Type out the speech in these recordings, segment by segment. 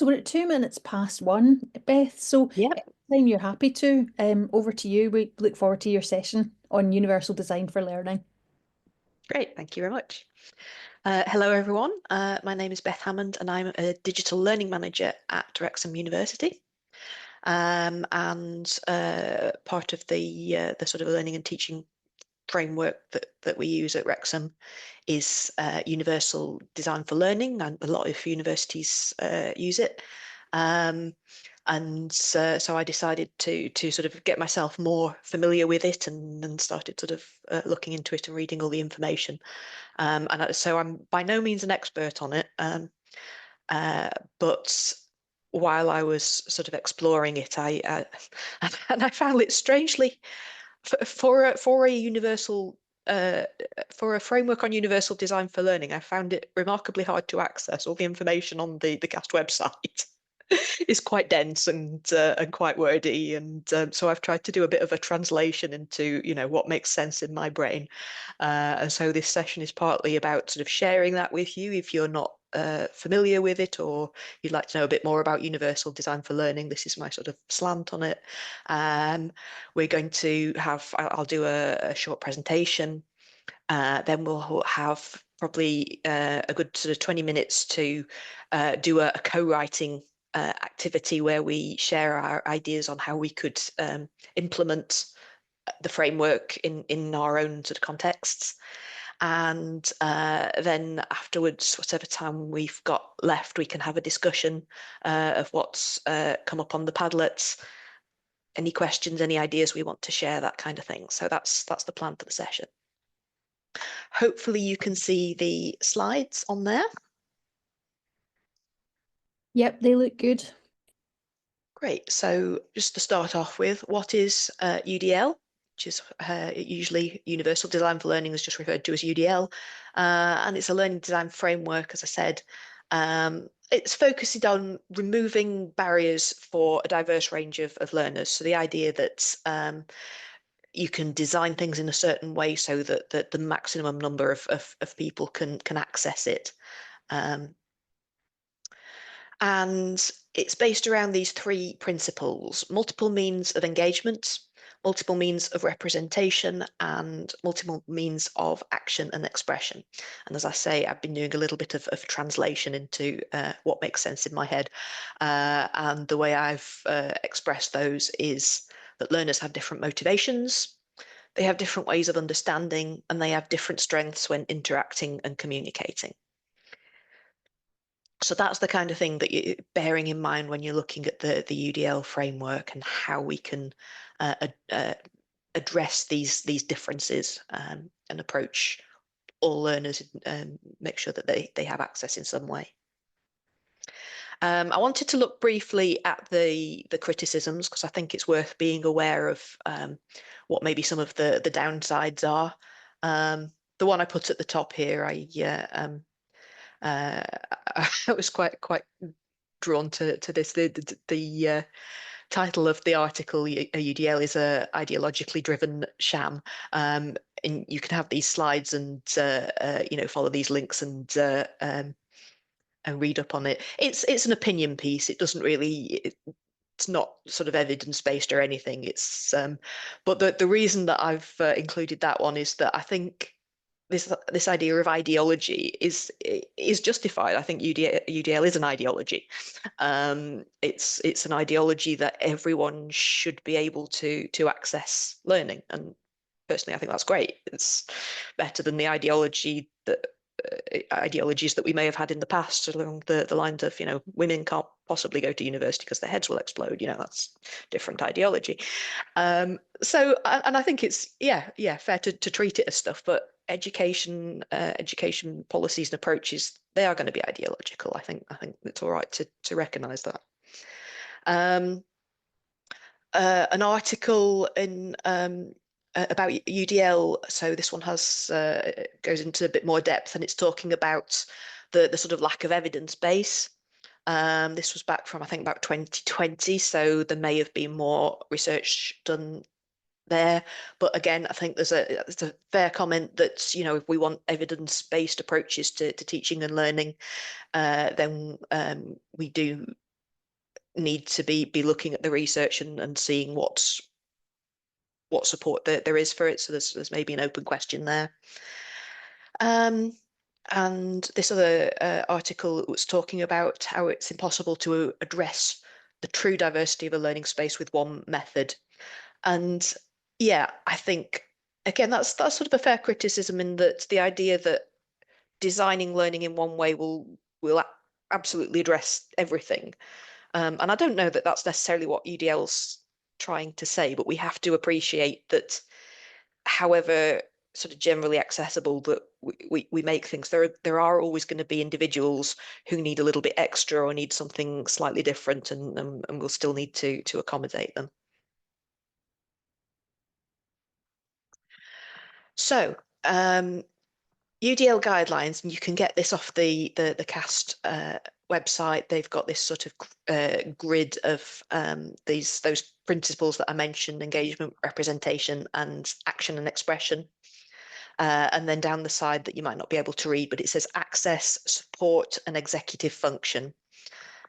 So we're at 2 minutes past one, Beth. So Yep, anytime you're happy to, over to you. We look forward to your session on universal design for learning. great. Thank you very much. Hello, everyone. My name is Beth Hammond, and I'm a digital learning manager at Wrexham University. And part of the sort of learning and teaching framework that we use at Wrexham is universal design for learning, and a lot of universities use it. Um, and so I decided to sort of get myself more familiar with it, and started sort of looking into it and reading all the information. So I'm by no means an expert on it, uh, but while I was sort of exploring it, I and I found it strangely for a universal uh, for a framework on universal design for learning. I found it remarkably hard to access. All the information on the CAST website is quite dense and quite wordy, and so I've tried to do a bit of a translation into what makes sense in my brain. And so this session is partly about sort of sharing that with you if you're not familiar with it, or you'd like to know a bit more about universal design for learning. This is my sort of slant on it. We're going to have, I'll do a short presentation. Then we'll have probably a good sort of 20 minutes to do a co-writing activity where we share our ideas on how we could implement the framework in our own sort of contexts. And then afterwards, whatever time we've got left, we can have a discussion of what's come up on the Padlets, any questions, any ideas we want to share, that kind of thing. So that's the plan for the session. Hopefully you can see the slides on there. Yep, they look good. Great. So just to start off with, what is UDL? Which is usually Universal Design for Learning is just referred to as UDL. And it's a learning design framework, as I said. It's focused on removing barriers for a diverse range of learners. So the idea that you can design things in a certain way so that the maximum number of people can access it. Um, and it's based around these three principles: multiple means of engagement, multiple means of representation, and multiple means of action and expression. And as I say, I've been doing a little bit of translation into what makes sense in my head. And the way I've expressed those is that learners have different motivations, they have different ways of understanding, and they have different strengths when interacting and communicating. So that's the kind of thing that you're bearing in mind when you're looking at the UDL framework and how we can address these differences, and approach all learners and make sure that they have access in some way. I wanted to look briefly at the criticisms, because I think it's worth being aware of what maybe some of the downsides are. The one I put at the top here, uh, I was quite drawn to this. The title of the article, a UDL is a ideologically driven sham. And you can have these slides and follow these links and read up on it. It's an opinion piece. It doesn't really. It's not sort of evidence-based or anything. But the reason that I've included that one is that I think this idea of ideology is justified. I think UDL is an ideology. It's an ideology that everyone should be able to access learning, and personally, I think that's great. It's better than the ideologies that we may have had in the past, along the lines of, women can't possibly go to university because their heads will explode. That's different ideology. And I think it's fair to treat it as stuff, but education policies and approaches, they are going to be ideological. I think it's all right to recognise that. An article in about UDL. So this one goes into a bit more depth, and it's talking about the sort of lack of evidence base. This was back from, I think, about 2020, so there may have been more research done there. But again, I think there's a fair comment that, if we want evidence-based approaches to teaching and learning, then we do need to be looking at the research and seeing what support there is for it. So there's maybe an open question there. And this other article was talking about how it's impossible to address the true diversity of a learning space with one method. And yeah, I think again that's sort of a fair criticism, in that the idea that designing learning in one way will absolutely address everything. And I don't know that that's necessarily what UDL's trying to say, but we have to appreciate that however sort of generally accessible that we make things, there are always going to be individuals who need a little bit extra or need something slightly different, and we'll still need to accommodate them. So UDL guidelines, and you can get this off the CAST website. They've got this sort of grid of those principles that I mentioned: engagement, representation, and action and expression. And then down the side that you might not be able to read, but it says access, support, and executive function.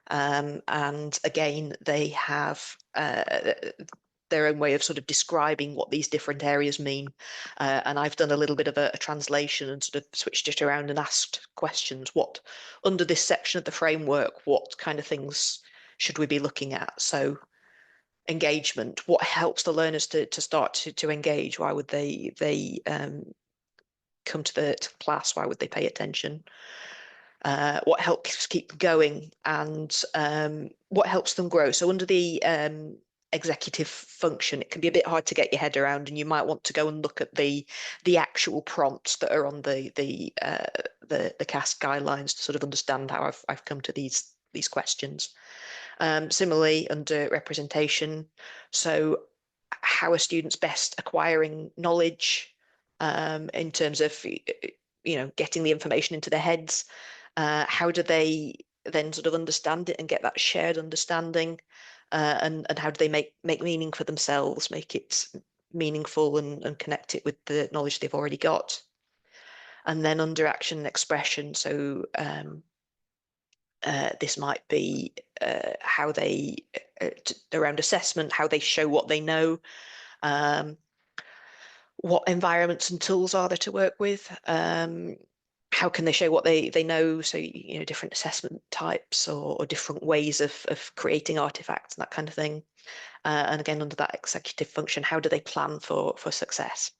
And again, they have their own way of sort of describing what these different areas mean. And I've done a little bit of a translation and sort of switched it around and asked questions. What, under this section of the framework, what kind of things should we be looking at? So engagement, what helps the learners to start to engage? Why would they come to the class? Why would they pay attention? What helps keep going, and what helps them grow? So under the executive function, it can be a bit hard to get your head around, and you might want to go and look at the actual prompts that are on the CAST guidelines to sort of understand how I've come to these questions. Similarly, under representation, so how are students best acquiring knowledge in terms of getting the information into their heads? How do they then sort of understand it and get that shared understanding? And how do they make meaning for themselves, make it meaningful and connect it with the knowledge they've already got? And then under action and expression, so this might be how they, around assessment, how they show what they know, what environments and tools are there to work with, how can they show what they know? So, different assessment types or different ways of creating artifacts and that kind of thing. And again, under that executive function, how do they plan for success?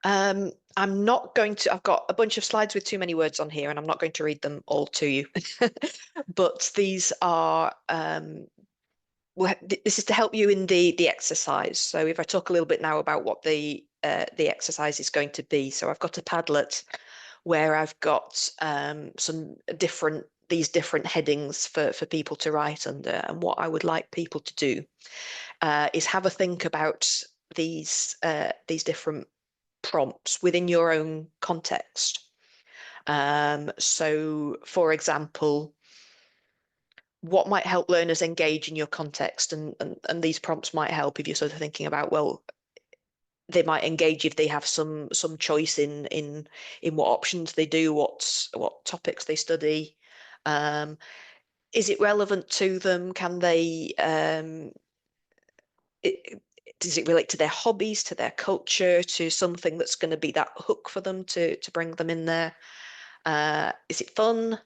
I'm not going to, I've got a bunch of slides with too many words on here, and I'm not going to read them all to you. But these are, this is to help you in the exercise. So if I talk a little bit now about what the exercise is going to be. So I've got a Padlet where I've got some these different headings for people to write under. And what I would like people to do is have a think about these different prompts within your own context. So, for example, what might help learners engage in your context? And these prompts might help if you're sort of thinking about, well, they might engage if they have some choice in what options they do, what topics they study. Is it relevant to them? Can they does it relate to their hobbies, to their culture, to something that's going to be that hook for them to bring them in there? Is it fun?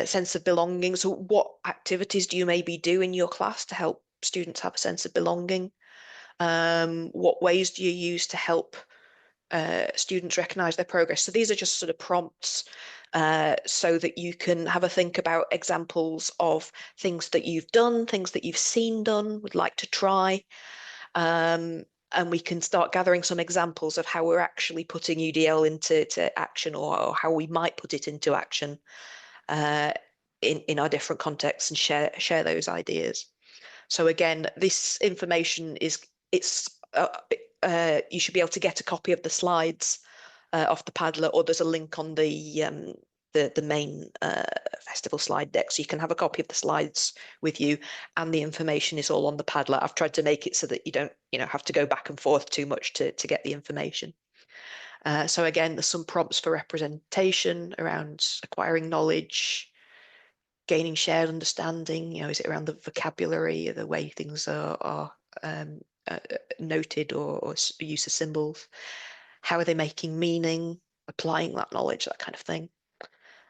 Sense of belonging. So what activities do you maybe do in your class to help students have a sense of belonging? What ways do you use to help students recognize their progress? So these are just sort of prompts so that you can have a think about examples of things that you've done, things that you've seen done, would like to try. And we can start gathering some examples of how we're actually putting UDL into action, or how we might put it into action in our different contexts, and share those ideas. So again, this information you should be able to get a copy of the slides off the Padlet, or there's a link on the main festival slide deck, so you can have a copy of the slides with you, and the information is all on the Padlet. I've tried to make it so that you don't have to go back and forth too much to get the information. So again, there's some prompts for representation around acquiring knowledge, gaining shared understanding. Is it around the vocabulary, the way things are noted or use of symbols? How are they making meaning, applying that knowledge, that kind of thing?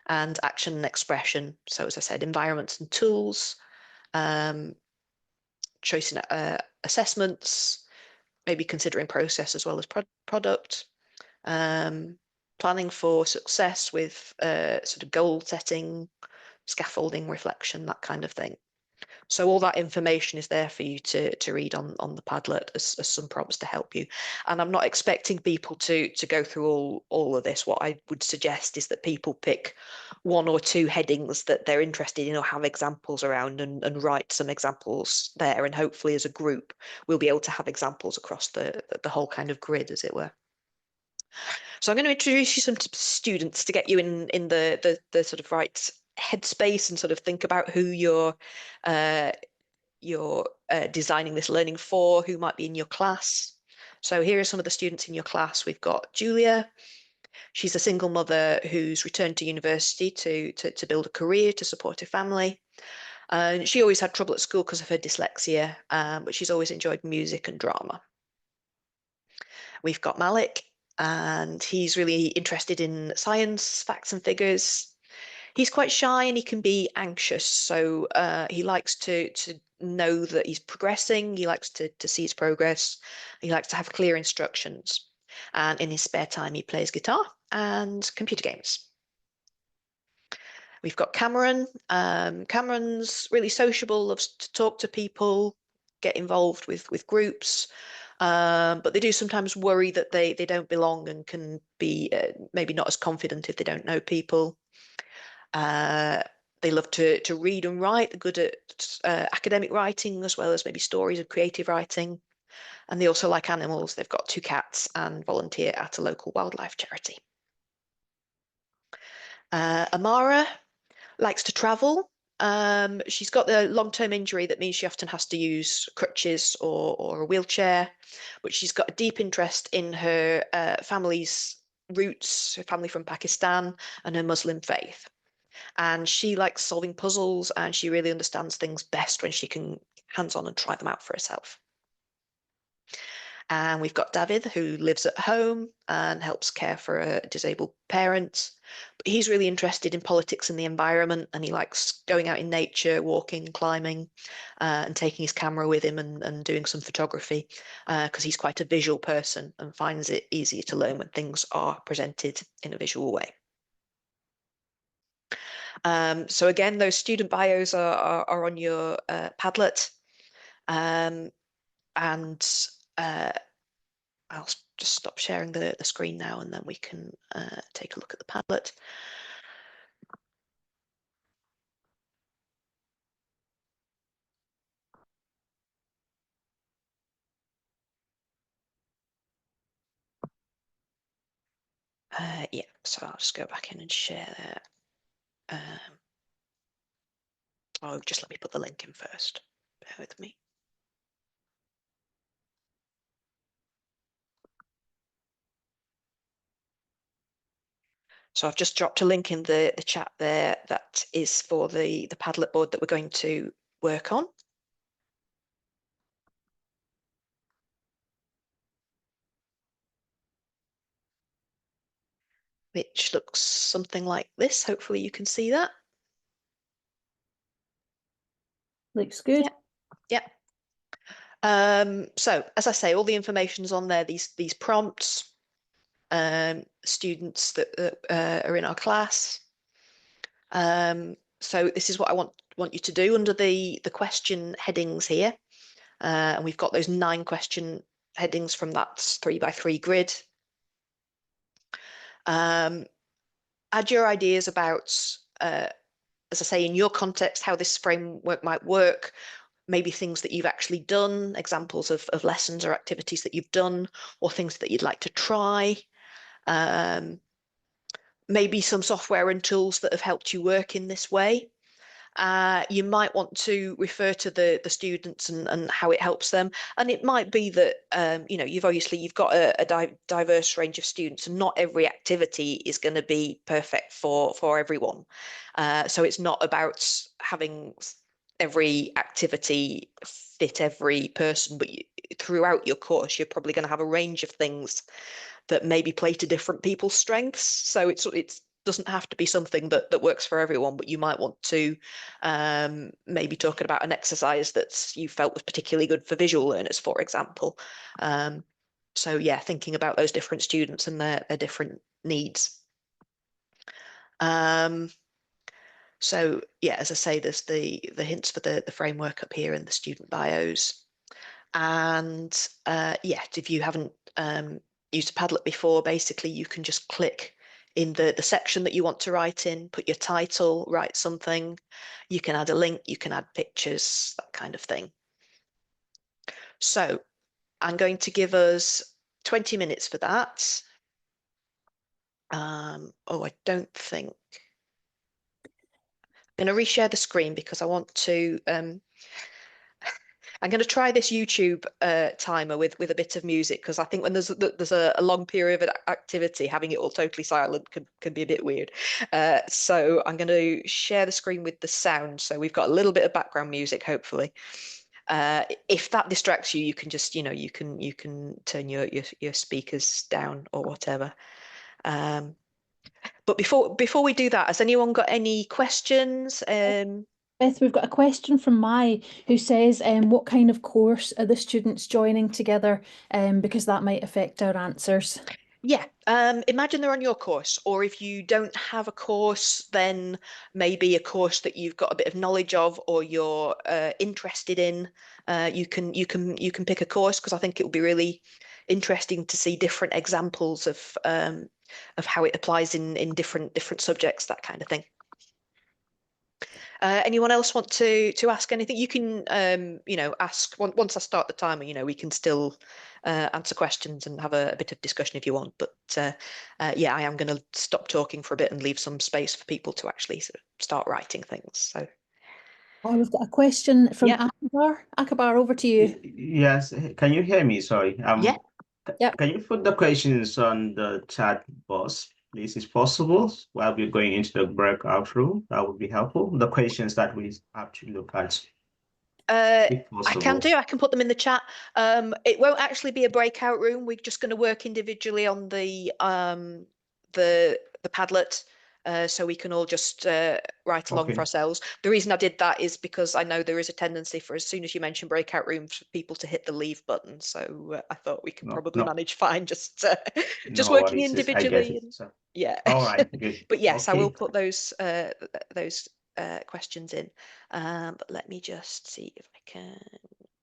And action and expression. So as I said, environments and tools, choice in assessments, maybe considering process as well as product, planning for success with sort of goal setting, scaffolding, reflection, that kind of thing. So all that information is there for you to read on the Padlet as some prompts to help you. And I'm not expecting people to go through all of this. What I would suggest is that people pick one or two headings that they're interested in or have examples around and write some examples there. And hopefully as a group, we'll be able to have examples across the whole kind of grid, as it were. So I'm going to introduce you some students to get you in the sort of right headspace and sort of think about who you're designing this learning for, who might be in your class. So here are some of the students in your class. We've got Julia. She's a single mother who's returned to university to build a career, to support her family. And she always had trouble at school because of her dyslexia, but she's always enjoyed music and drama. We've got Malik, and he's really interested in science, facts and figures. He's quite shy and he can be anxious, so he likes to know that he's progressing. He likes to see his progress. He likes to have clear instructions. And in his spare time, he plays guitar and computer games. We've got Cameron. Cameron's really sociable, loves to talk to people, get involved with groups. But they do sometimes worry that they don't belong and can be maybe not as confident if they don't know people. They love to read and write. They're good at academic writing as well as maybe stories and creative writing. And they also like animals. They've got 2 cats and volunteer at a local wildlife charity. Amara likes to travel. She's got the long-term injury that means she often has to use crutches or a wheelchair, but she's got a deep interest in her family's roots, her family from Pakistan and her Muslim faith. And she likes solving puzzles and she really understands things best when she can hands-on and try them out for herself. And we've got David, who lives at home and helps care for a disabled parent. But he's really interested in politics and the environment, and he likes going out in nature, walking, climbing, and taking his camera with him and doing some photography, because he's quite a visual person and finds it easier to learn when things are presented in a visual way. So again, those student bios are on your Padlet. And I'll just stop sharing the screen now and then we can take a look at the Padlet. Yeah, so I'll just go back in and share that. Oh, just let me put the link in first. Bear with me. So I've just dropped a link in the chat there that is for the Padlet board that we're going to work on. Which looks something like this. Hopefully you can see that. Looks good. Yeah. So as I say, all the information's on there, these prompts, students that are in our class. So this is what I want you to do under the question headings here. And we've got those 9 question headings from that 3x3 grid. Add your ideas about, as I say, in your context, how this framework might work, maybe things that you've actually done, examples of lessons or activities that you've done, or things that you'd like to try. Maybe some software and tools that have helped you work in this way. You might want to refer to the students and how it helps them. And it might be that you've got a diverse range of students, and not every activity is going to be perfect for everyone. So it's not about having every activity fit every person, but throughout your course, you're probably going to have a range of things that maybe play to different people's strengths. So it's doesn't have to be something that works for everyone, but you might want to maybe talking about an exercise that's you felt was particularly good for visual learners, for example. So yeah, thinking about those different students and their different needs. So yeah, as I say, there's the hints for the framework up here in the student bios. And yeah, if you haven't used a Padlet before, basically you can just click in the section that you want to write in, put your title, write something. You can add a link, you can add pictures, that kind of thing. So I'm going to give us 20 minutes for that. Oh, I don't think. I'm going to reshare the screen because I want to I'm going to try this YouTube timer with a bit of music, because I think when there's a long period of activity, having it all totally silent can be a bit weird. So I'm going to share the screen with the sound, so we've got a little bit of background music, hopefully. If that distracts you, you can just you can turn your speakers down or whatever. But before we do that, has anyone got any questions? Beth, we've got a question from Mai who says, what kind of course are the students joining together? Because that might affect our answers. Yeah, imagine they're on your course, or if you don't have a course, then maybe a course that you've got a bit of knowledge of or you're interested in. You can pick a course, because I think it will be really interesting to see different examples of how it applies in different subjects, that kind of thing. Anyone else want to ask anything? You can ask once I start the timer. We can still answer questions and have a bit of discussion if you want. But yeah, I am going to stop talking for a bit and leave some space for people to actually sort of start writing things. So Oh, we've got a question from yeah, Akbar. Akbar, over to you. Yes, can you hear me? Sorry. yeah. Yep. Can you put the questions on the chat box, please, if possible, while we're going into the breakout room? That would be helpful. The questions that we have to look at, Uh, if I can do. possible. I can put them in the chat. It won't actually be a breakout room. We're just going to work individually on the Padlet, so we can all just write along for Okay. ourselves. The reason I did that is because I know there is a tendency for, as soon as you mention breakout rooms, for people to hit the leave button. So I thought we could No, probably no, manage fine, just just no working worries. I get individually. it. And So, yeah, all right, good. but yes, I will Okay. put those questions in. But let me just see if I can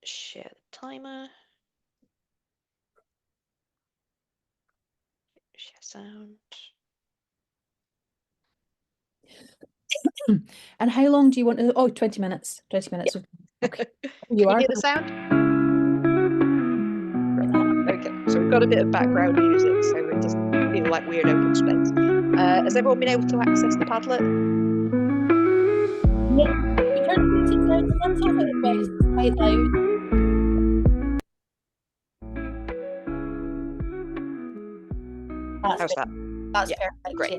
share the timer. Share sound. And how long do you want to? Oh, 20 minutes. 20 minutes. Okay. You Can you are. hear the sound? Okay, so we've got a bit of background music, so it doesn't feel like weird open space. Has everyone been able to access the Padlet? Yeah. We turn the music down a little bit, but it's quite loud. That's How's good. that? That's Yeah, perfect. great. Yeah.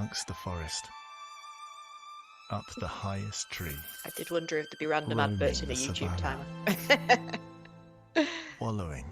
amongst the forest, up the highest tree, I did wonder if there'd be random roaming adverts in a the YouTube savannah. timer. wallowing.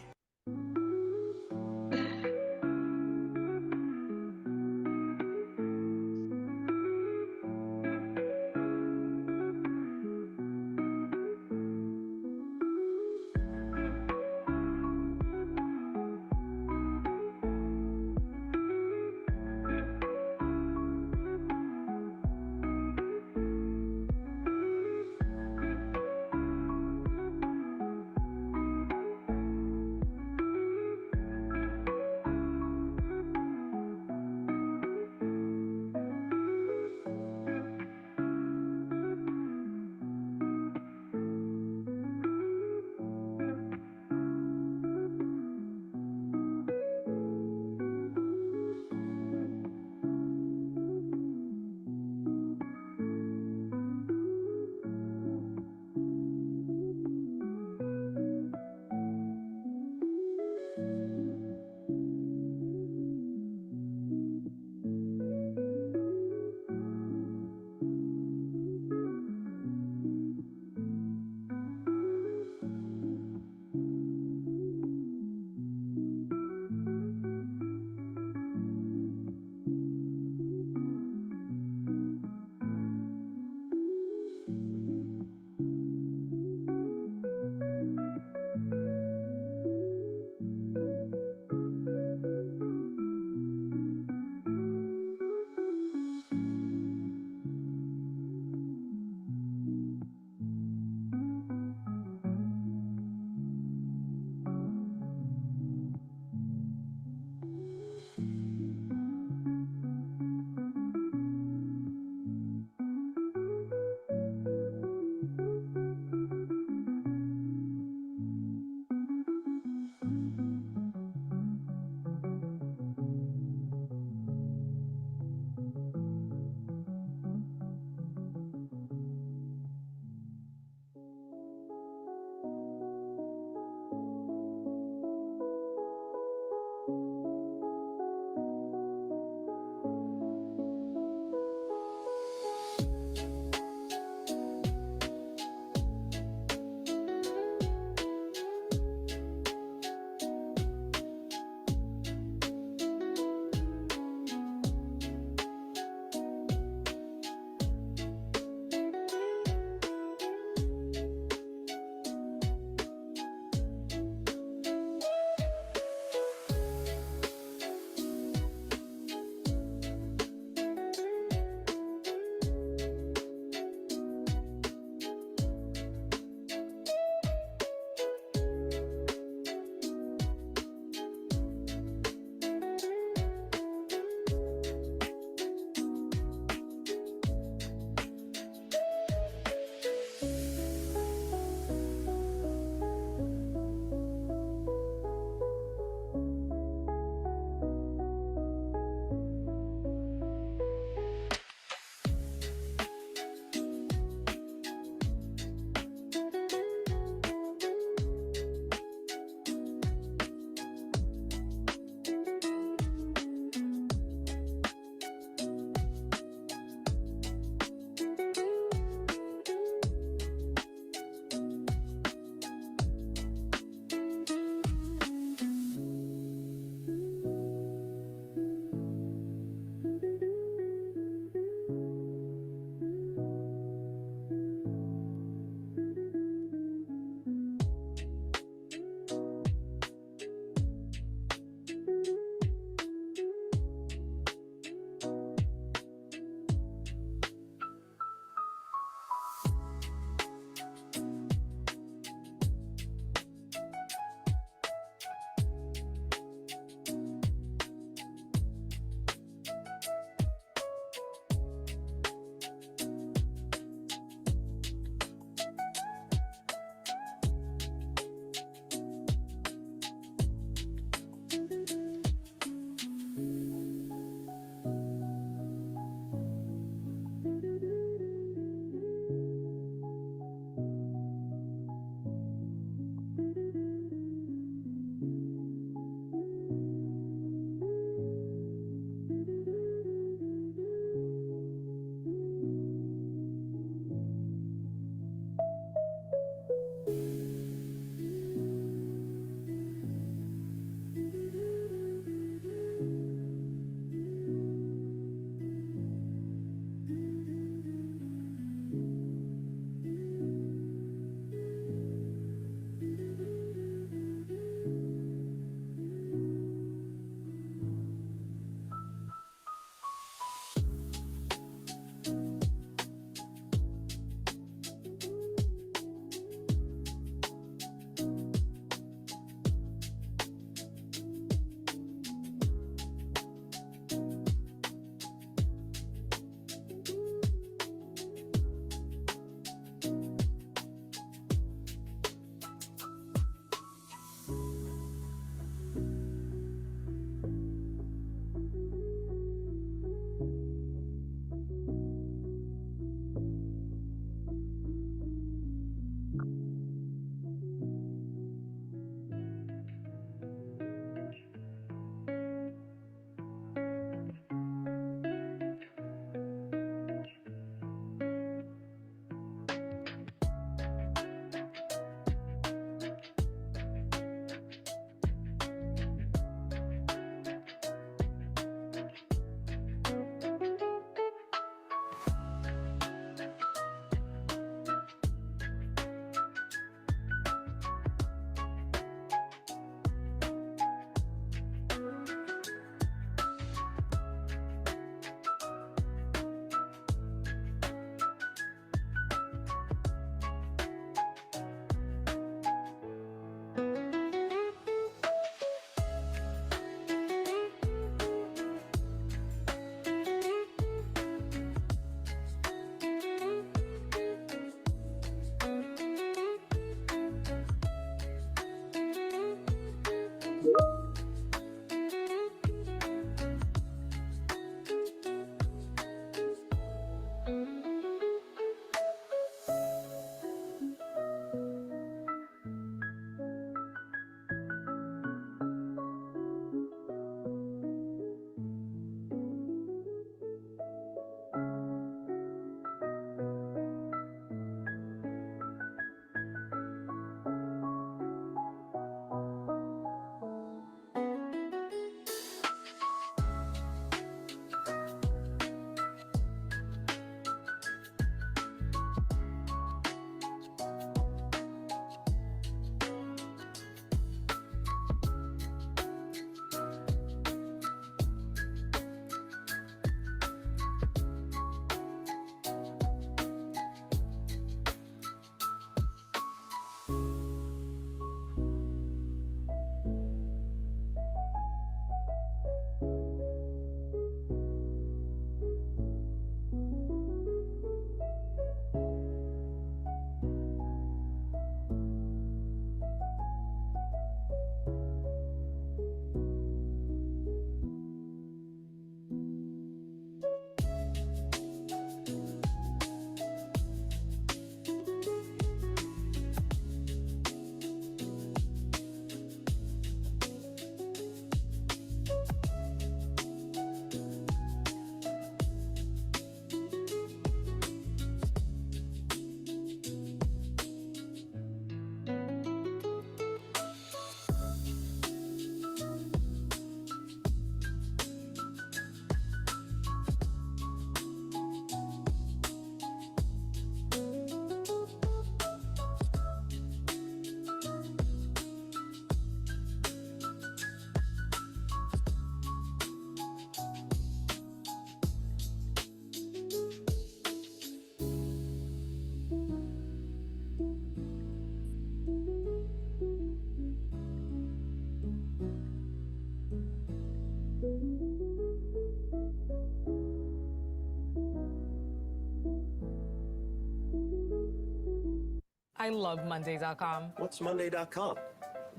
I love Monday.com. What's Monday.com?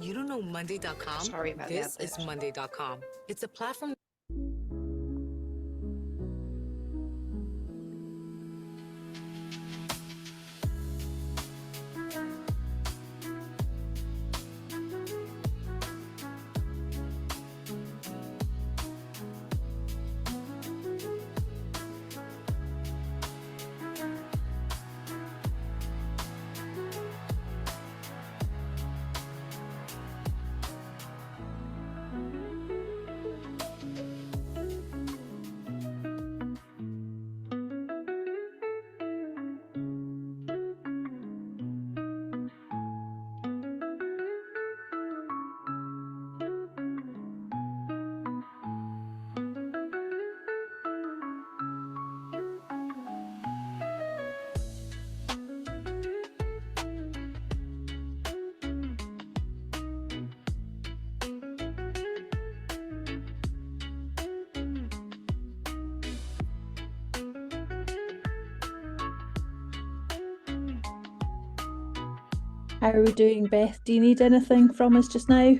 You don't know Monday.com? Sorry about the This is advert. Monday.com. It's a platform. How are we doing, Beth? Do you need anything from us just now?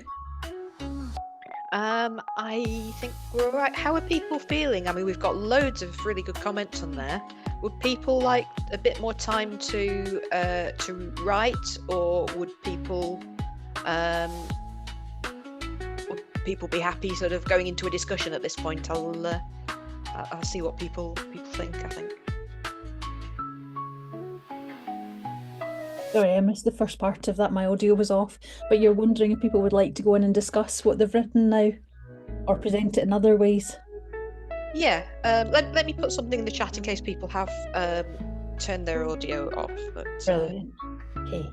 I think we're all right. How are people feeling? I mean, we've got loads of really good comments on there. Would people like a bit more time to write, or would people be happy sort of going into a discussion at this point? I'll see what people think, I think. Sorry, I missed the first part of that. My audio was off. But you're wondering if people would like to go in and discuss what they've written now, or present it in other ways. Yeah, let me put something in the chat in case people have turned their audio off. But, Brilliant. Okay.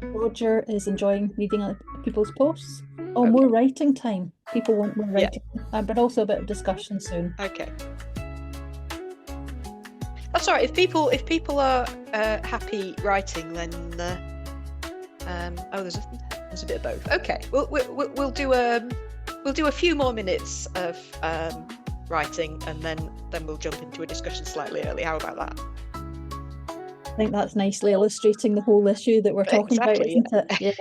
Roger is enjoying reading other people's posts. Oh, Okay. more writing time. People want more Yeah. writing, but also a bit of discussion soon. Okay. That's all right. If people are happy writing, then there's a bit of both. Okay, we'll do a few more minutes of writing, and then we'll jump into a discussion slightly early. How about that? I think that's nicely illustrating the whole issue that we're talking Exactly, about, isn't it? Yeah.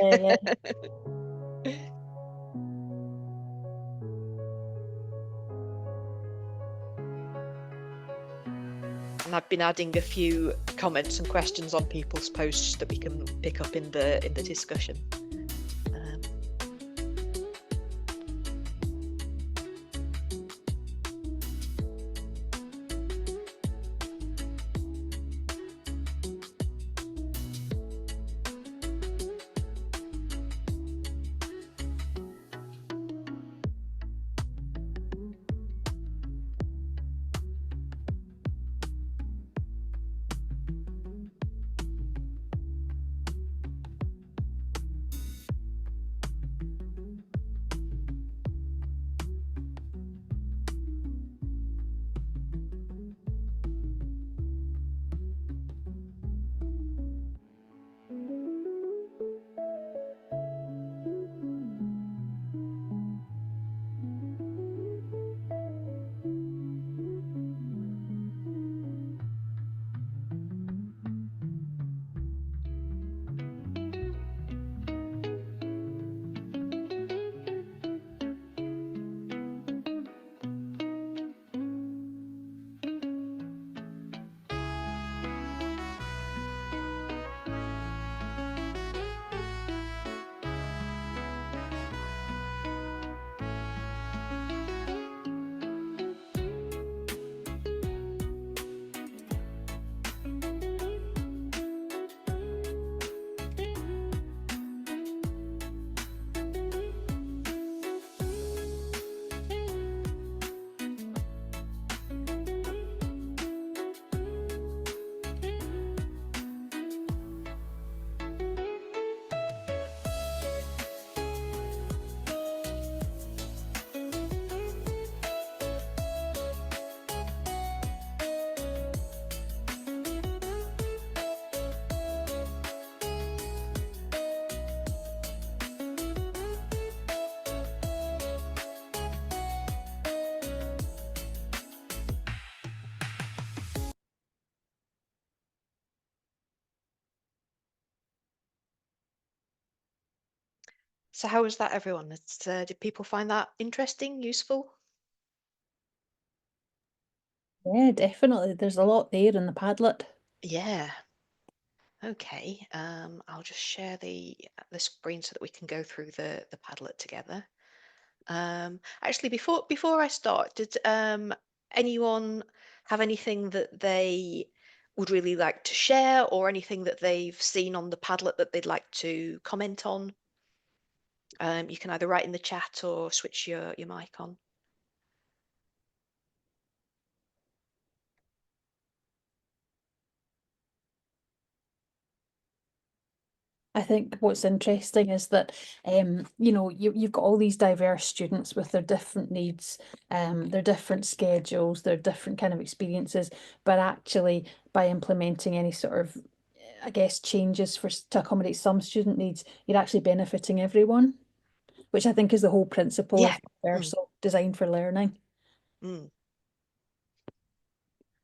And I've been adding a few comments and questions on people's posts that we can pick up in the discussion. So how was that, everyone? Did people find that interesting, useful? Yeah, definitely. There's a lot there in the Padlet. Yeah. Okay. I'll just share the screen so that we can go through the Padlet together. Actually, before I start, did anyone have anything that they would really like to share, or anything that they've seen on the Padlet that they'd like to comment on? You can either write in the chat or switch your mic on. I think what's interesting is that you've got all these diverse students with their different needs, their different schedules, their different kind of experiences, but actually by implementing any sort of, I guess, changes to accommodate some student needs, you're actually benefiting everyone, which I think is the whole principle Yeah. of universal design for learning. Mm.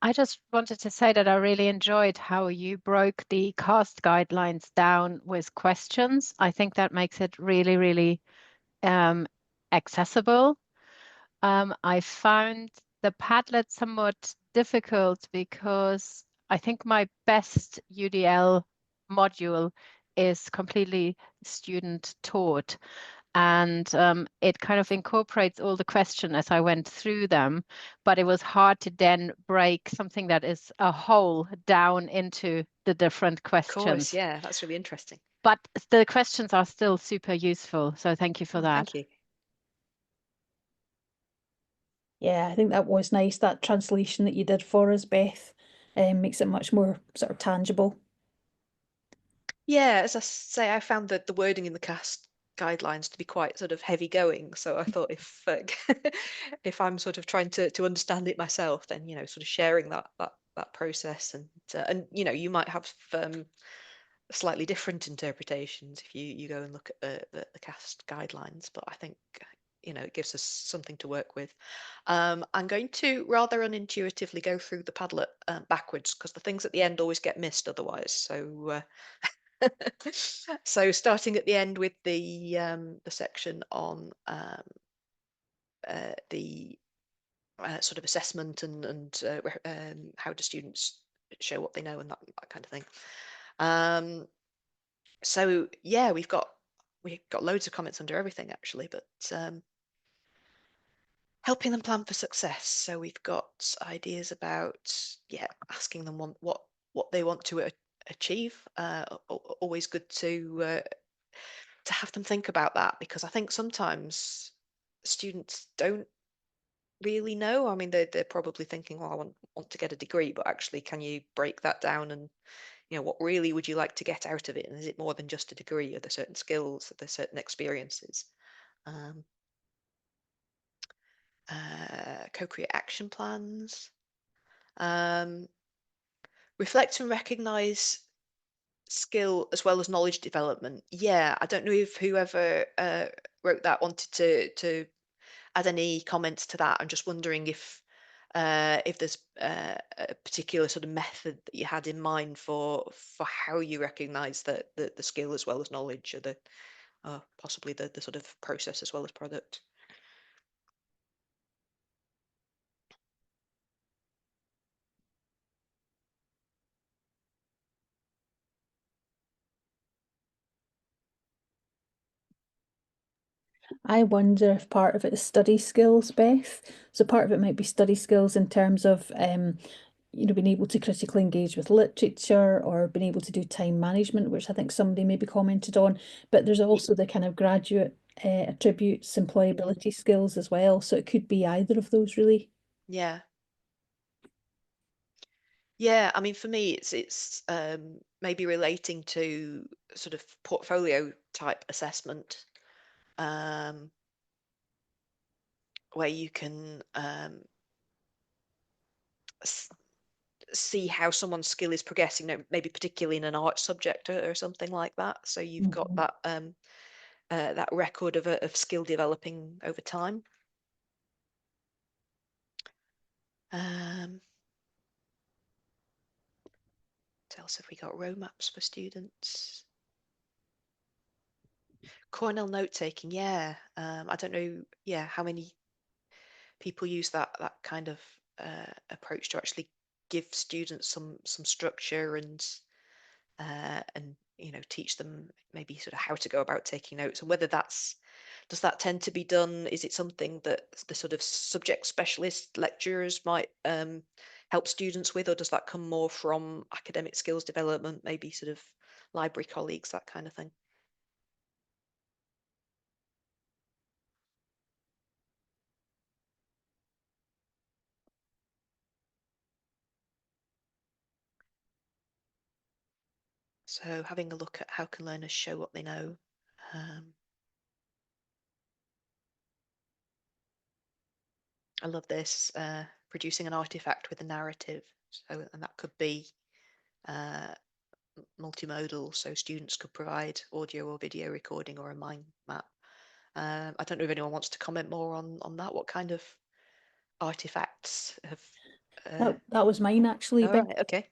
I just wanted to say that I really enjoyed how you broke the CAST guidelines down with questions. I think that makes it really, really accessible. I found the Padlet somewhat difficult because I think my best UDL module is completely student taught. And it kind of incorporates all the questions as I went through them, but it was hard to then break something that is a whole down into the different Of course, questions. yeah, that's really interesting. But the questions are still super useful. So thank you for that. Thank you. Yeah, I think that was nice. That translation that you did for us, Beth, makes it much more sort of tangible. Yeah, as I say, I found that the wording in the CAST guidelines to be quite sort of heavy going. So I thought if if I'm sort of trying to understand it myself, then sort of sharing that process, and you might have slightly different interpretations if you go and look at the CAST guidelines. But I think it gives us something to work with. I'm going to rather unintuitively go through the Padlet backwards, because the things at the end always get missed otherwise. So so starting at the end with the section on the sort of assessment and how do students show what they know, and that kind of thing. So yeah, we've got loads of comments under everything actually, but helping them plan for success. So we've got ideas about asking them what they want to achieve. Always good to have them think about that, because I think sometimes students don't really know. I mean, they're probably thinking, well, I want to get a degree, but actually, can you break that down and what really would you like to get out of it? And is it more than just a degree? Are there certain skills? Are there certain experiences? Co-create action plans. Reflect and recognize skill as well as knowledge development. Yeah, I don't know if whoever wrote that wanted to add any comments to that. I'm just wondering if there's a particular sort of method that you had in mind for how you recognise the skill as well as knowledge, or possibly the sort of process as well as product. I wonder if part of it is study skills, Beth. So part of it might be study skills in terms of being able to critically engage with literature, or being able to do time management, which I think somebody maybe commented on. But there's also the kind of graduate attributes, employability skills as well. So it could be either of those, really. Yeah. Yeah, I mean, for me, it's maybe relating to sort of portfolio type assessment, where you can see how someone's skill is progressing, maybe particularly in an art subject or something like that. So you've got that that record of skill developing over time. What else have we got? Roadmaps for students. Cornell note taking, yeah. I don't know, yeah, how many people use that kind of approach to actually give students some structure and teach them maybe sort of how to go about taking notes, and whether does that tend to be done? Is it something that the sort of subject specialist lecturers might help students with, or does that come more from academic skills development, maybe sort of library colleagues, that kind of thing? So having a look at how can learners show what they know. I love this, producing an artifact with a narrative. So, and that could be multimodal, so students could provide audio or video recording or a mind map. I don't know if anyone wants to comment more on that. What kind of artifacts have? That was mine actually, All Beth. right, okay.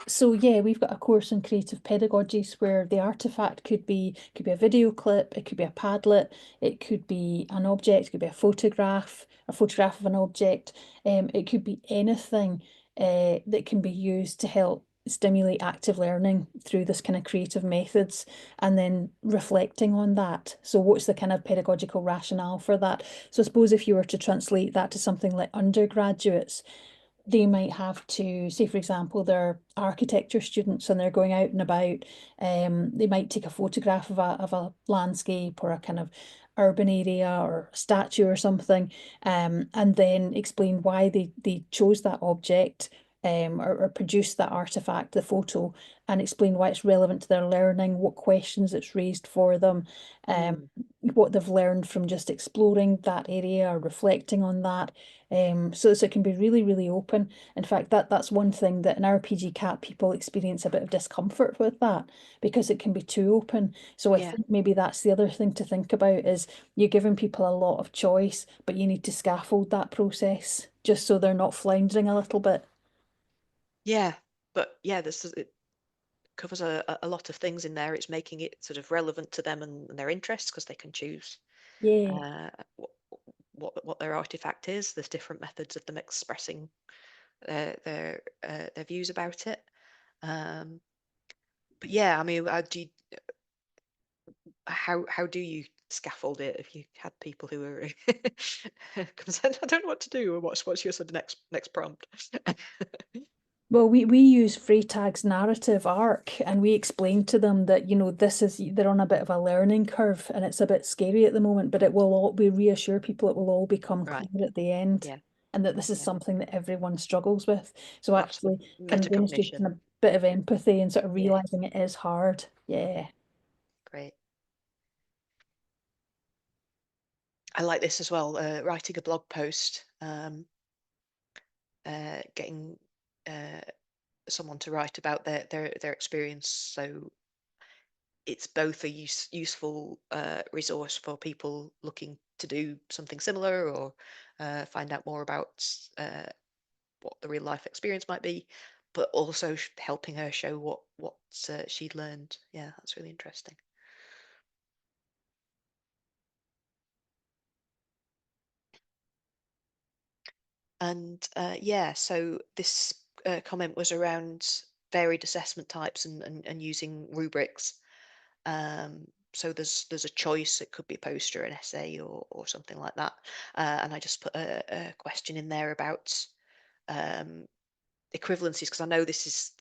So yeah, we've got a course in creative pedagogies where the artifact could be a video clip, it could be a Padlet, it could be an object, it could be a photograph of an object. It could be anything that can be used to help stimulate active learning through this kind of creative methods, and then reflecting on that. So what's the kind of pedagogical rationale for that? So I suppose if you were to translate that to something like undergraduates, they might have to, say, for example, they're architecture students and they're going out and about. They might take a photograph of a landscape or a kind of urban area or a statue or something, and then explain why they chose that object, or produced that artifact, the photo, and explain why it's relevant to their learning, what questions it's raised for them, Mm. what they've learned from just exploring that area or reflecting on that. So it can be really, really open. In fact, that's one thing that in RPG Cat people experience a bit of discomfort with, that because it can be too open. So I Yeah. think maybe that's the other thing to think about, is you're giving people a lot of choice, but you need to scaffold that process just so they're not floundering a little bit. Yeah, but yeah, it covers a lot of things in there. It's making it sort of relevant to them and their interests, because they can choose Yeah. what their artifact is. There's different methods of them expressing their views about it. But yeah, I mean, how do you scaffold it if you had people who are I don't know what to do, or what's your sort of next prompt? Well, we use Freytag's narrative arc, and we explain to them that, they're on a bit of a learning curve and it's a bit scary at the moment, but we reassure people it will all become Right. clear at the end, Yeah. and that this is Yeah. something that everyone struggles with. So That's the actually kind of demonstrating metacognition. a bit of empathy and sort of Yeah. realizing it is hard. Yeah. Great. I like this as well. Writing a blog post, getting someone to write about their experience. So it's both a useful resource for people looking to do something similar, or find out more about what the real life experience might be, but also helping her show what she'd learned. Yeah, that's really interesting. And yeah, so this comment was around varied assessment types and using rubrics. So there's a choice. It could be a poster, an essay, or something like that. And I just put a question in there about equivalencies, because I know this is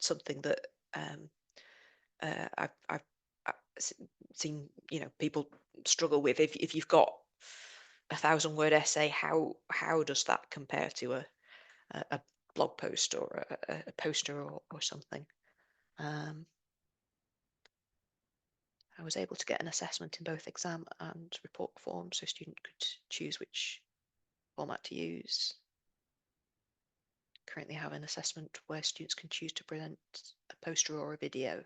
something that I've seen people struggle with. If you've got 1,000-word essay, how does that compare to a blog post or a poster or something? I was able to get an assessment in both exam and report form, so a student could choose which format to use. Currently have an assessment where students can choose to present a poster or a video.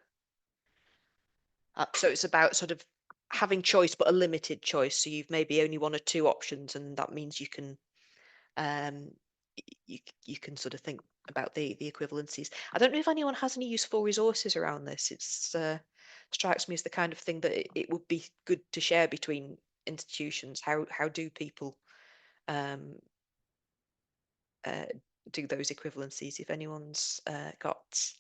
So it's about sort of having choice, but a limited choice. So you've maybe only one or two options, and that means you can you can sort of think about the equivalencies. I don't know if anyone has any useful resources around this. It's strikes me as the kind of thing that it would be good to share between institutions. How do people do those equivalencies? If anyone's got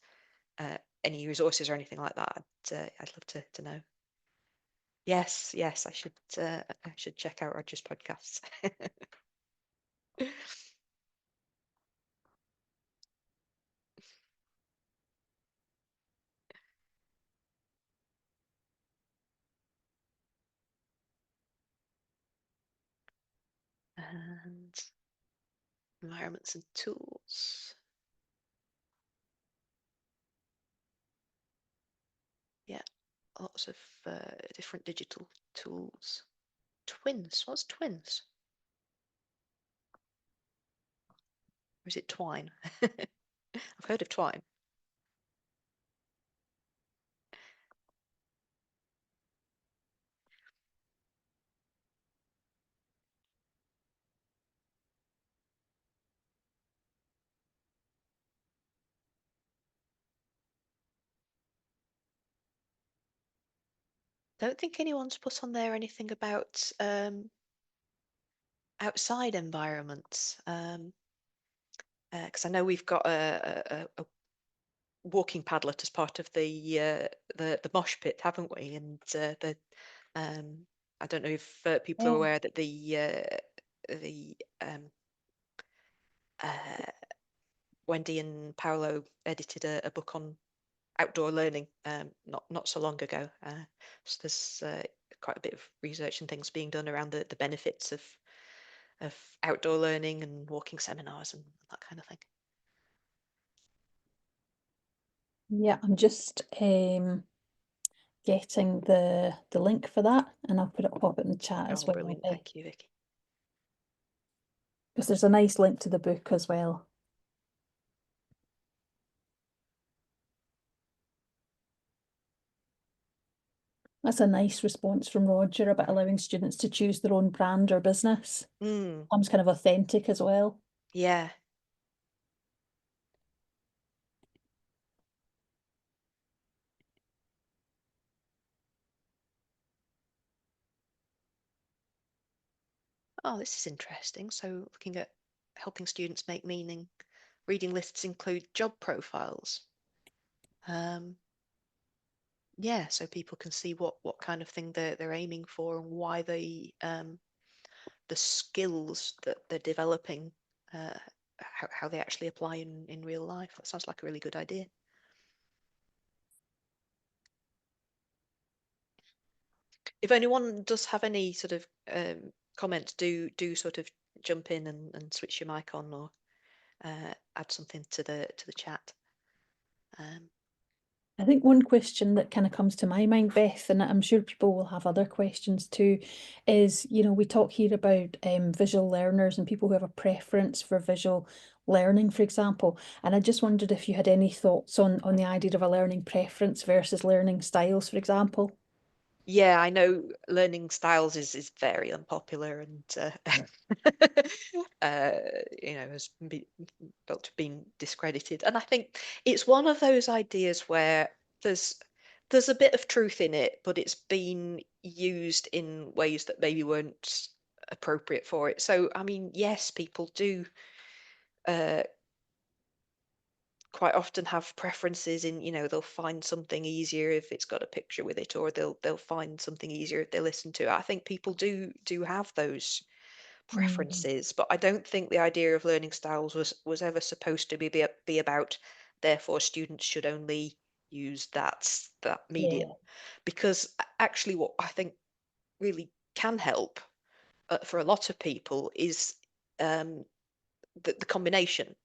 any resources or anything like that, I'd love to know. Yes, I should check out Roger's podcasts. And environments and tools. Yeah, lots of different digital tools. Twins, what's twins? Or is it twine? I've heard of twine. Don't think anyone's put on there anything about outside environments. Because I know we've got a walking Padlet as part of the mosh pit, haven't we? And I don't know if people are Oh, aware that the Wendy and Paolo edited a book on outdoor learning not so long ago. So there's quite a bit of research and things being done around the benefits of outdoor learning and walking seminars and that kind of thing. yeah, I'm just getting the link for that, and I'll pop it in the chat as Oh, well, brilliant. Beth, Thank you, Vicky. because there's a nice link to the book as well. That's a nice response from Roger about allowing students to choose their own brand or business. Comes kind of authentic as well. Yeah. Oh, this is interesting. So looking at helping students make meaning, reading lists include job profiles. Yeah, so people can see what kind of thing they're aiming for and why the skills that they're developing, how they actually apply in real life. That sounds like a really good idea. If anyone does have any sort of comments, do sort of jump in and switch your mic on or add something to the chat. I think one question that kind of comes to my mind, Beth, and I'm sure people will have other questions too, is, you know, we talk here about visual learners and people who have a preference for visual learning, for example. And I just wondered if you had any thoughts on the idea of a learning preference versus learning styles, for example. Yeah, I know learning styles is very unpopular and has been discredited. And I think it's one of those ideas where there's a bit of truth in it, but it's been used in ways that maybe weren't appropriate for it. So, I mean, yes, people do quite often have preferences in, they'll find something easier if it's got a picture with it, or they'll find something easier if they listen to it. I think people do have those preferences, but I don't think the idea of learning styles was ever supposed to be about, therefore students should only use that medium. Yeah. Because actually what I think really can help for a lot of people is the combination.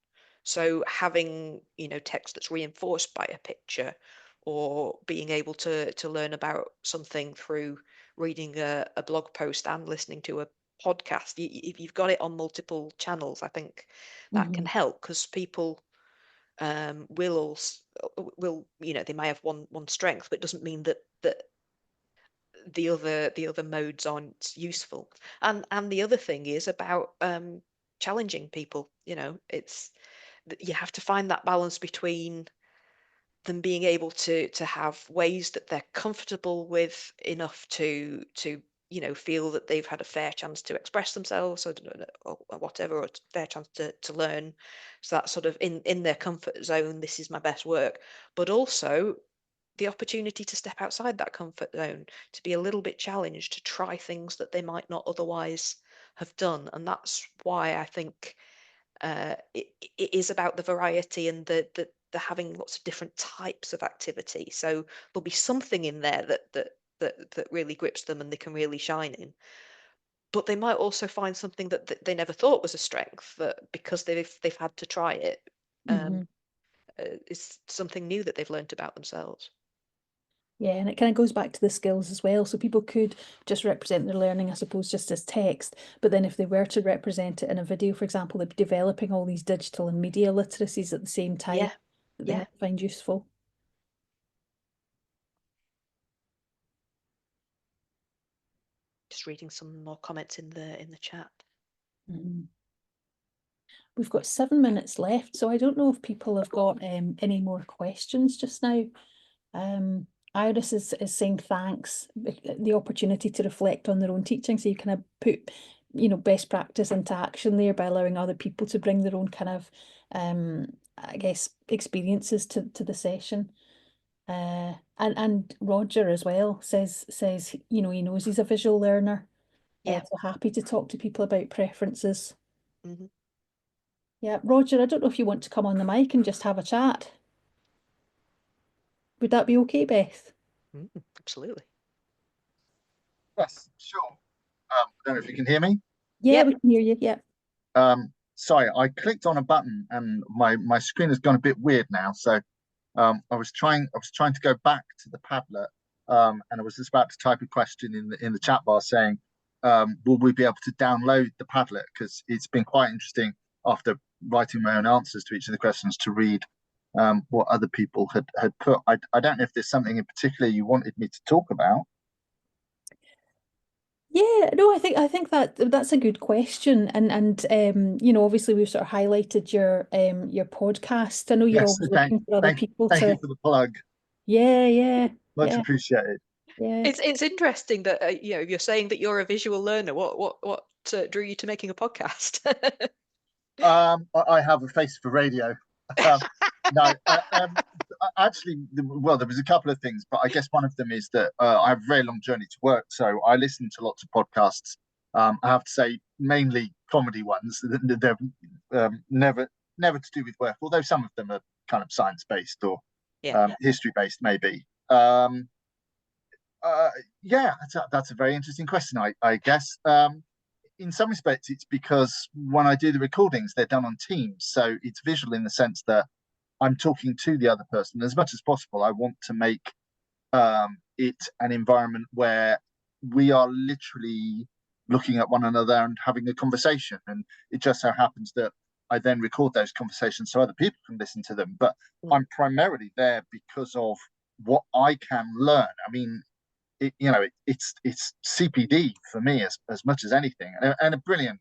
So having, text that's reinforced by a picture, or being able to learn about something through reading a blog post and listening to a podcast. If you've got it on multiple channels, I think that can help, because people will they may have one strength, but it doesn't mean that the other modes aren't useful. And the other thing is about challenging people. It's you have to find that balance between them being able to have ways that they're comfortable with enough to feel that they've had a fair chance to express themselves, or whatever, or a fair chance to learn. So that's sort of in their comfort zone. This is my best work, but also the opportunity to step outside that comfort zone, to be a little bit challenged, to try things that they might not otherwise have done. And that's why I think it is about the variety and the having lots of different types of activity. So there'll be something in there that really grips them and they can really shine in. But they might also find something that they never thought was a strength, that because they've had to try it, is something new that they've learned about themselves. Yeah, and it kind of goes back to the skills as well. So people could just represent their learning, I suppose, just as text. But then if they were to represent it in a video, for example, they'd be developing all these digital and media literacies at the same time Yeah, that they yeah. might find useful. Just reading some more comments in the chat. We've got 7 minutes left, so I don't know if people have got any more questions just now. Iris is saying thanks, the opportunity to reflect on their own teaching, so you kind of put, best practice into action there by allowing other people to bring their own kind of, I guess, experiences to the session. And Roger as well says, he knows he's a visual learner. Yeah. So happy to talk to people about preferences. Mm-hmm. Yeah, Roger, I don't know if you want to come on the mic and just have a chat. Would that be okay, Beth? Absolutely. Yes, sure. I don't know if you can hear me. Yeah, Yep. we can hear you. Yeah. Sorry, I clicked on a button and my screen has gone a bit weird now. So I was trying to go back to the Padlet, and I was just about to type a question in the chat bar saying, will we be able to download the Padlet? Because it's been quite interesting after writing my own answers to each of the questions to read what other people had put. I don't know if there's something in particular you wanted me to talk about. Yeah, no, I think that's a good question, and obviously we've sort of highlighted your podcast. I know you're Yes, always looking for other people thank you to. for the plug. Yeah, Much appreciated. yeah. It's interesting that you're saying that you're a visual learner. What drew you to making a podcast? I have a face for radio. No, actually, well, there was a couple of things, but I guess one of them is that I have a very long journey to work, so I listen to lots of podcasts. I have to say, mainly comedy ones. They're never to do with work, although some of them are kind of science based or history based, maybe. Yeah, that's a very interesting question. I guess. In some respects, it's because when I do the recordings, they're done on Teams. So it's visual in the sense that I'm talking to the other person. As much as possible, I want to make it an environment where we are literally looking at one another and having a conversation. And it just so happens that I then record those conversations so other people can listen to them. But I'm primarily there because of what I can learn. I mean, it's CPD for me as much as anything, and a brilliant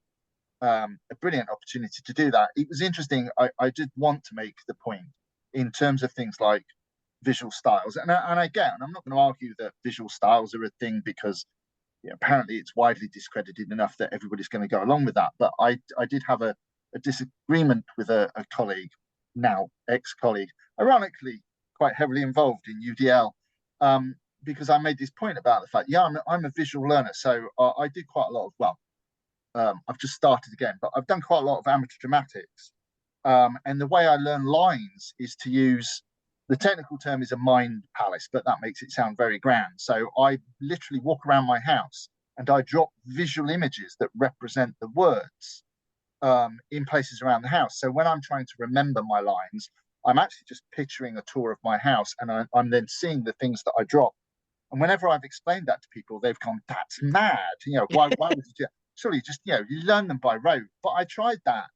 opportunity to do that. It was interesting. I did want to make the point in terms of things like visual styles, and I'm not going to argue that visual styles are a thing because apparently it's widely discredited enough that everybody's going to go along with that. But I did have a disagreement with a colleague, now ex-colleague, ironically quite heavily involved in UDL. Because I made this point about the fact, I'm a visual learner, so I did quite a lot of, I've just started again, but I've done quite a lot of amateur dramatics. And the way I learn lines is to use, the technical term is a mind palace, but that makes it sound very grand. So I literally walk around my house and I drop visual images that represent the words in places around the house. So when I'm trying to remember my lines, I'm actually just picturing a tour of my house, and I'm then seeing the things that I drop. And whenever I've explained that to people, they've gone, "That's mad! Why would you do that? Surely just you learn them by rote." But I tried that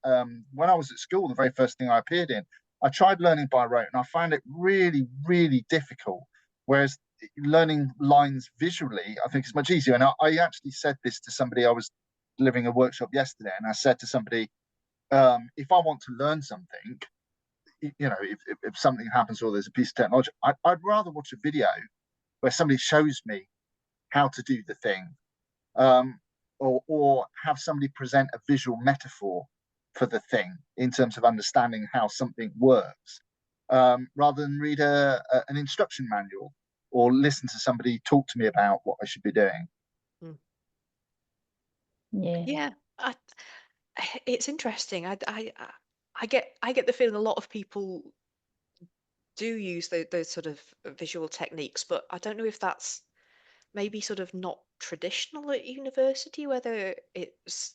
when I was at school. The very first thing I appeared in, I tried learning by rote, and I found it really, really difficult. Whereas learning lines visually, I think is much easier. And I actually said this to somebody. I was delivering a workshop yesterday, and I said to somebody, if I want to learn something, you know, if something happens or there's a piece of technology, I'd rather watch a video where somebody shows me how to do the thing, or have somebody present a visual metaphor for the thing in terms of understanding how something works, rather than read an instruction manual or listen to somebody talk to me about what I should be doing. Yeah. It's interesting. I get the feeling a lot of people do use those sort of visual techniques, but I don't know if that's maybe sort of not traditional at university, whether it's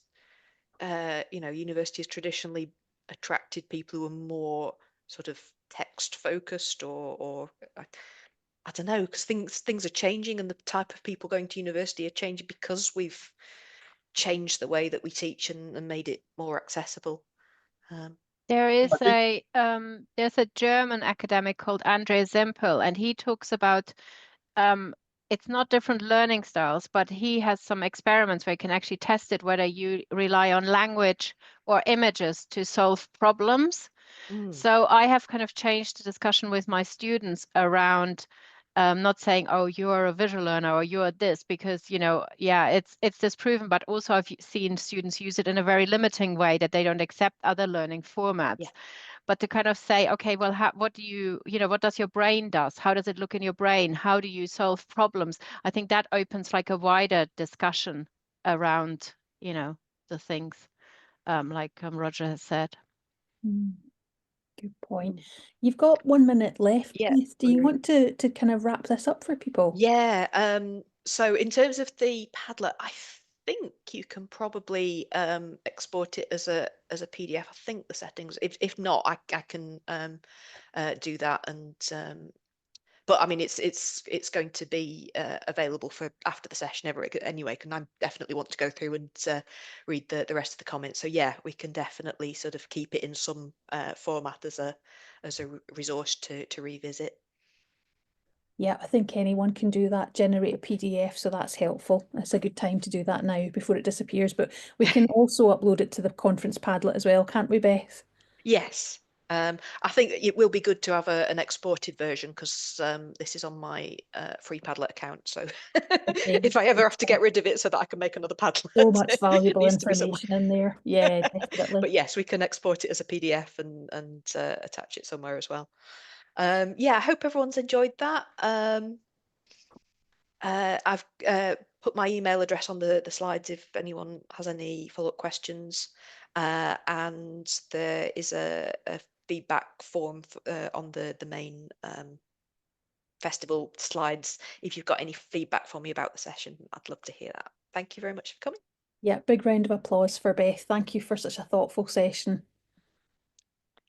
university has traditionally attracted people who are more sort of text focused, or I don't know, because things are changing and the type of people going to university are changing because we've changed the way that we teach and made it more accessible. There is I there's a German academic called Andre Sempel, and he talks about it's not different learning styles, but he has some experiments where you can actually test it, whether you rely on language or images to solve problems. So I have kind of changed the discussion with my students around not saying, oh, you're a visual learner or you're this, because, yeah, it's disproven, but also I've seen students use it in a very limiting way that they don't accept other learning formats. Yeah. But to kind of say, okay, well, what do what does your brain does? How does it look in your brain? How do you solve problems? I think that opens like a wider discussion around, the things, like Roger has said. Good point. You've got 1 minute left, Yeah, Beth. Do you want to kind of wrap this up for people? Yeah. So in terms of the Padlet, I think you can probably export it as a PDF. I think the settings. If not, I can do that. And but I mean, it's going to be available for after the session anyway. Can I definitely want to go through and read the rest of the comments. So yeah, we can definitely sort of keep it in some format as a resource to revisit. Yeah, I think anyone can do that, generate a PDF, so that's helpful. It's a good time to do that now before it disappears, but we can also upload it to the conference Padlet as well, can't we, Beth? Yes. I think it will be good to have an exported version, because this is on my free Padlet account. So if I ever have to get rid of it so that I can make another Padlet, So much it valuable needs to be somewhere. information in there. Yeah, definitely. But yes, we can export it as a PDF and attach it somewhere as well. Yeah, I hope everyone's enjoyed that. I've put my email address on the slides if anyone has any follow-up questions, and there is a feedback form on the main festival slides. If you've got any feedback for me about the session, I'd love to hear that. Thank you very much for coming. Yeah, big round of applause for Beth. Thank you for such a thoughtful session.